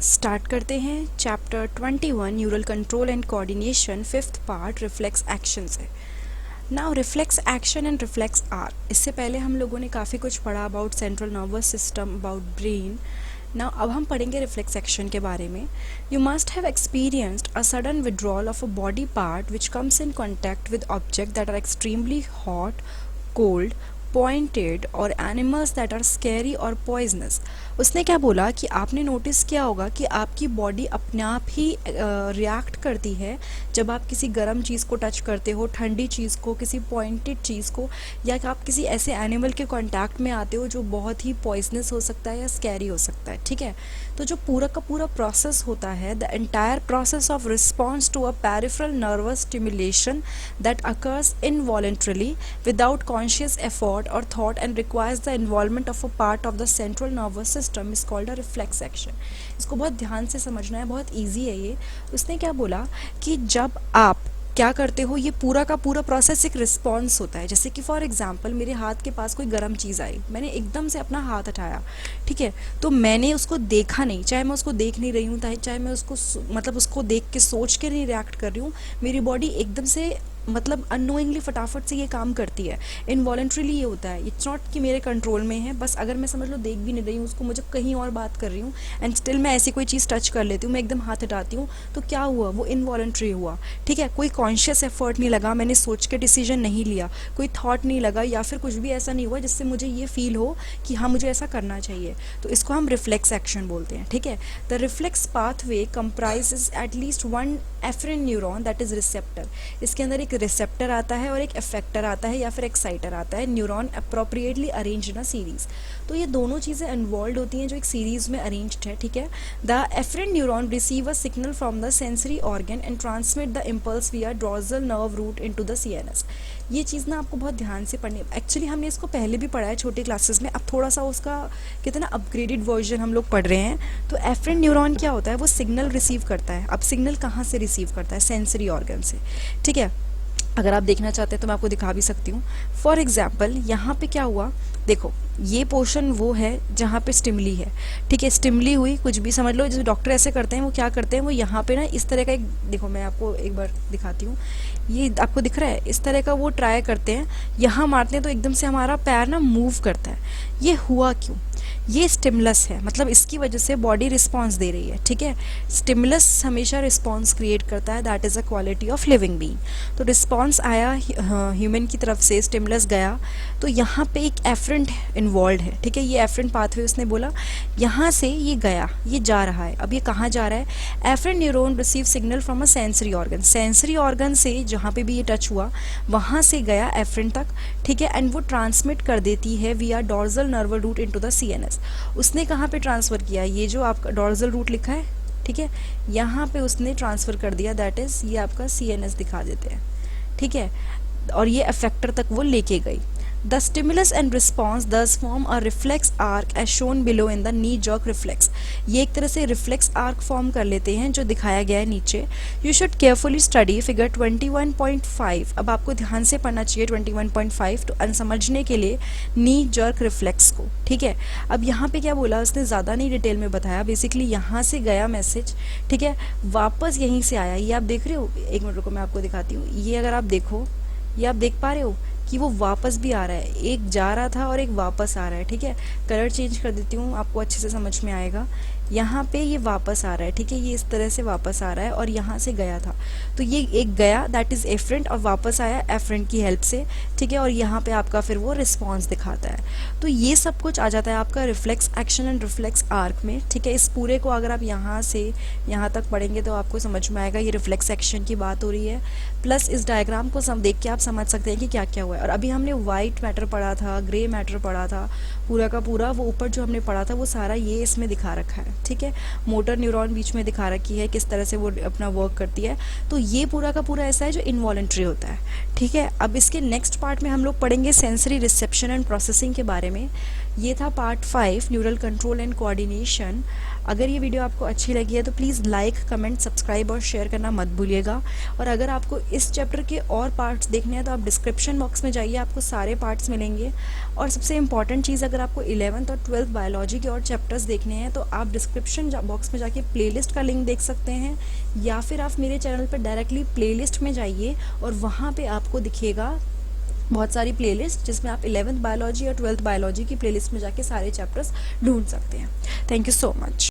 Start करते हैं chapter 21 neural control and coordination, fifth part reflex action से। Now reflex action and reflex arc, इससे पहले हम लोगों ने काफ़ी कुछ पढ़ा about central nervous system, about brain. Now अब हम पढ़ेंगे रिफ्लेक्स एक्शन के बारे में। You must have experienced a sudden withdrawal of a body part which comes in contact with object that are extremely hot, cold, pointed और animals that are scary और poisonous. उसने क्या बोला कि आपने नोटिस किया होगा कि आपकी बॉडी अपने आप ही रिएक्ट करती है जब आप किसी गर्म चीज़ को टच करते हो, ठंडी चीज़ को, किसी पॉइंटेड चीज़ को, या कि आप किसी ऐसे एनिमल के कांटेक्ट में आते हो जो बहुत ही पॉइजनस हो सकता है या स्कैरी हो सकता है। ठीक है, तो जो पूरा का पूरा प्रोसेस होता है, the entire process of response to a peripheral nervous stimulation that occurs involuntarily without conscious effort or thought and requires the involvement of a part of the central nervous system is called a reflex action। इसको बहुत ध्यान से समझना है, बहुत easy है ये। उसने क्या बोला कि जब आप क्या करते हो, ये पूरा का पूरा प्रोसेस एक रिस्पॉन्स होता है। जैसे कि फॉर एग्जांपल मेरे हाथ के पास कोई गर्म चीज़ आई, मैंने एकदम से अपना हाथ हटाया, ठीक है, तो मैंने उसको देखा नहीं, चाहे मैं उसको देख नहीं रही हूँ, चाहे मैं उसको मतलब उसको देख के सोच के नहीं रिएक्ट कर रही हूँ, मेरी बॉडी एकदम से मतलब अननोइंगली फटाफट से ये काम करती है। इनवॉलेंट्रीली ये होता है, इट्स नॉट कि मेरे कंट्रोल में है, बस अगर मैं समझ लो देख भी नहीं रही हूँ उसको, मुझे कहीं और बात कर रही हूँ एंड स्टिल मैं ऐसी कोई चीज़ टच कर लेती हूँ, मैं एकदम हाथ हटाती हूँ, तो क्या हुआ, वो इनवॉलेंट्री हुआ। ठीक है, कोई कॉन्शियस एफर्ट नहीं लगा, मैंने सोच के डिसीजन नहीं लिया, कोई थॉट नहीं लगा, या फिर कुछ भी ऐसा नहीं हुआ जिससे मुझे ये फील हो कि हाँ मुझे ऐसा करना चाहिए, तो इसको हम रिफ्लेक्स एक्शन बोलते हैं। ठीक है, the reflex pathway comprises at least one afferent neuron that is receptor. इसके अंदर एक रिसेप्टर आता है और एक इफेक्टर आता है या फिर एक्साइटर आता है। Neuron appropriately arranged in a series, तो ये दोनों चीज़ें इन्वॉल्व होती हैं जो एक सीरीज में अरेंज्ड है। ठीक है, the afferent neuron receive a signal from the sensory organ and transmit the impulse via dorsal nerve root into the CNS. ये चीज़ ना आपको बहुत ध्यान से पढ़नी है। एक्चुअली हमने इसको पहले भी पढ़ा है छोटे क्लासेस में, अब थोड़ा सा उसका कितना अपग्रेडेड वर्जन हम लोग पढ़ रहे हैं। तो एफरेंट न्यूरॉन क्या होता है, वो सिग्नल रिसीव करता है। अब सिग्नल कहाँ से रिसीव करता है, सेंसरी ऑर्गन से। ठीक है, अगर आप देखना चाहते हैं तो मैं आपको दिखा भी सकती हूँ। फॉर एग्जाम्पल यहाँ पे क्या हुआ, देखो ये पोर्शन वो है जहाँ पे स्टिमली है। ठीक है, स्टिमली हुई, कुछ भी समझ लो, जैसे डॉक्टर ऐसे करते हैं, वो क्या करते हैं, वो यहाँ पे ना इस तरह का एक, देखो मैं आपको एक बार दिखाती हूँ, ये आपको दिख रहा है, इस तरह का वो ट्राई करते हैं, यहाँ मारते हैं तो एकदम से हमारा पैर ना मूव करता है। ये हुआ क्यों, ये स्टिमुलस है, मतलब इसकी वजह से बॉडी रिस्पॉन्स दे रही है। ठीक है, स्टिमुलस हमेशा रिस्पॉन्स क्रिएट करता है, that is a quality of living being. तो रिस्पॉन्स आया ह्यूमन की तरफ से, स्टिमुलस गया, तो यहाँ पे एक एफरेंट इन्वॉल्व है। ठीक है, ये एफरेंट पाथवे उसने बोला, यहाँ से ये गया, ये जा रहा है। अब ये कहाँ जा रहा है, afferent neuron receive signal from a sensory organ, sensory organ से जहाँ पे भी ये टच हुआ वहाँ से गया एफरेंट तक। ठीक है, एंड वो ट्रांसमिट कर देती है via dorsal nerve root into the CNS. उसने कहाँ पे ट्रांसफ़र किया, ये जो आपका डॉर्सल रूट लिखा है, ठीक है, यहाँ पे उसने ट्रांसफ़र कर दिया, दैट इज़ ये आपका सीएनएस दिखा देते हैं। ठीक है, और ये अफेक्टर तक वो लेके गई। The stimulus and response thus form a reflex arc as shown below in the knee jerk reflex। ये एक तरह से रिफ्लेक्स आर्क फॉर्म कर लेते हैं जो दिखाया गया है नीचे। You should carefully study figure 21.5। अब आपको ध्यान से पढ़ना चाहिए 21.5 तो समझने के लिए नी जर्क रिफ्लेक्स को। ठीक है, अब यहाँ पे क्या बोला उसने, ज़्यादा नहीं डिटेल में बताया, बेसिकली यहाँ से गया मैसेज, ठीक है, वापस यहीं से आया। ये आप देख रहे हो, एक मिनट रुको मैं आपको दिखाती हूँ। ये अगर आप देखो, ये आप देख पा रहे हो कि वो वापस भी आ रहा है, एक जा रहा था और एक वापस आ रहा है। ठीक है, कलर चेंज कर देती हूँ, आपको अच्छे से समझ में आएगा। यहाँ पे ये वापस आ रहा है, ठीक है, ये इस तरह से वापस आ रहा है और यहाँ से गया था, तो ये एक गया दैट इज़ एफरेंट और वापस आया एफरेंट की हेल्प से। ठीक है, और यहाँ पे आपका फिर वो रिस्पॉन्स दिखाता है। तो ये सब कुछ आ जाता है आपका reflex action and reflex arc में। ठीक है, इस पूरे को अगर आप यहाँ से यहाँ तक पढ़ेंगे तो आपको समझ में आएगा ये रिफ्लेक्स एक्शन की बात हो रही है। प्लस इस डायग्राम को देख के आप समझ सकते हैं कि क्या क्या हुआ है। और अभी हमने वाइट मैटर पढ़ा था, ग्रे मैटर पढ़ा था, पूरा का पूरा वो ऊपर जो हमने पढ़ा था वो सारा ये इसमें दिखा रखा है। ठीक है, मोटर न्यूरॉन बीच में दिखा रखी है, किस तरह से वो अपना वर्क करती है। तो ये पूरा का पूरा ऐसा है जो इनवॉलेंट्री होता है। ठीक है, अब इसके नेक्स्ट पार्ट में हम लोग पढ़ेंगे सेंसरी रिसेप्शन एंड प्रोसेसिंग के बारे में। ये था part 5 neural control and coordination. अगर ये वीडियो आपको अच्छी लगी है तो प्लीज़ लाइक, कमेंट, सब्सक्राइब और शेयर करना मत भूलिएगा। और अगर आपको इस चैप्टर के और पार्ट्स देखने हैं तो आप डिस्क्रिप्शन बॉक्स में जाइए, आपको सारे पार्ट्स मिलेंगे। और सबसे इम्पॉर्टेंट चीज़, अगर आपको 11th और 12th बायोलॉजी के और चैप्टर्स देखने हैं तो आप डिस्क्रिप्शन बॉक्स में जाके प्लेलिस्ट का लिंक देख सकते हैं, या फिर आप मेरे चैनल पर डायरेक्टली प्लेलिस्ट में जाइए और वहाँ पे आपको दिखेगा बहुत सारी प्लेलिस्ट, जिसमें आप 11th बायोलॉजी और 12th बायोलॉजी की प्लेलिस्ट में जाके सारे चैप्टर्स ढूंढ सकते हैं। Thank you so much.